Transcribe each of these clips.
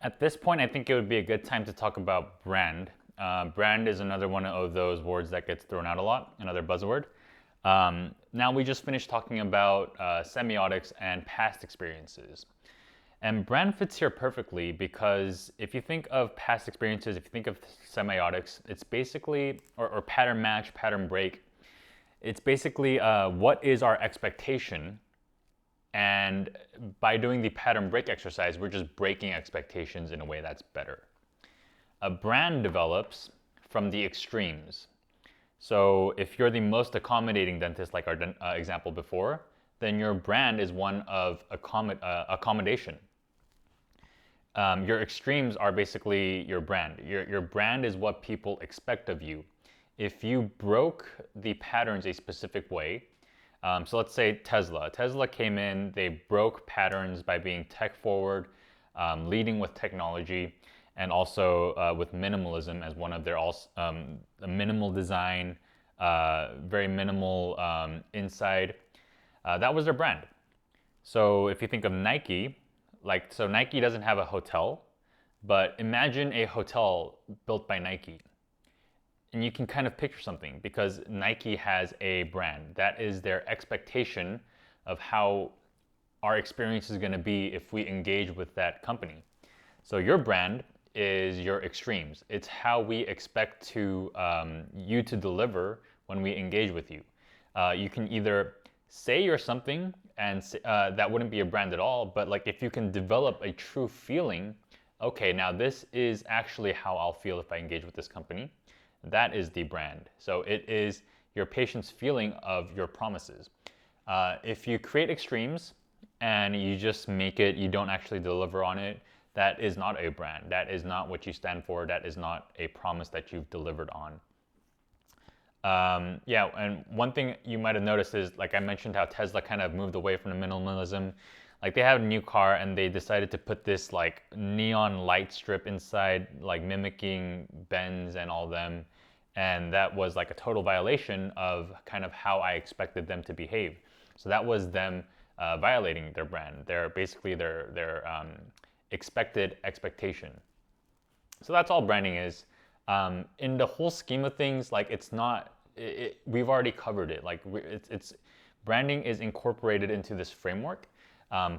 At this point, I think it would be a good time to talk about brand. Brand is another one of those words that gets thrown out a lot, another buzzword. Now we just finished talking about semiotics and past experiences. And brand fits here perfectly because if you think of past experiences, if you think of semiotics, it's basically, or pattern match, pattern break, it's basically what is our expectation. And by doing the pattern break exercise, we're just breaking expectations in a way that's better. A brand develops from the extremes. So if you're the most accommodating dentist, like our example before, then your brand is one of accommodation. Your extremes are basically your brand. Your brand is what people expect of you. If you broke the patterns a specific way, so let's say Tesla. Tesla came in, they broke patterns by being tech forward, leading with technology, and also with minimalism as one of their a minimal design, very minimal inside. That was their brand. So if you think of Nike, so Nike doesn't have a hotel, but imagine a hotel built by Nike. And you can kind of picture something because Nike has a brand. That is their expectation of how our experience is going to be if we engage with that company. So your brand is your extremes. It's how we expect you to deliver when we engage with you. You can either say you're something and that wouldn't be a brand at all, but like if you can develop a true feeling, okay, now this is actually how I'll feel if I engage with this company. That is the brand. So it is your patient's feeling of your promises. If you create extremes and you just make it, you don't actually deliver on it, that is not a brand. That is not what you stand for. That is not a promise that you've delivered on. Yeah, and one thing you might have noticed is, like I mentioned, how Tesla kind of moved away from the minimalism. Like they have a new car and they decided to put this like neon light strip inside, like mimicking Benz and all them. And that was like a total violation of kind of how I expected them to behave. So that was them violating their brand. They're basically their expected expectation. So that's all branding is. In the whole scheme of things, like it's not. We've already covered it. Like it's branding is incorporated into this framework.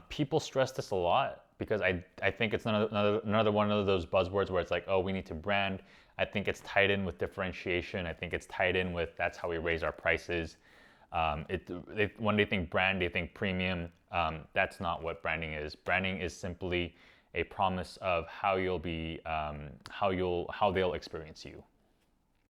People stress this a lot because I think it's another one of those buzzwords where it's like, oh, we need to brand. I think it's tied in with differentiation. I think it's tied in with that's how we raise our prices. When they think brand, they think premium. That's not what branding is. Branding is simply a promise of how you'll be, how they'll experience you.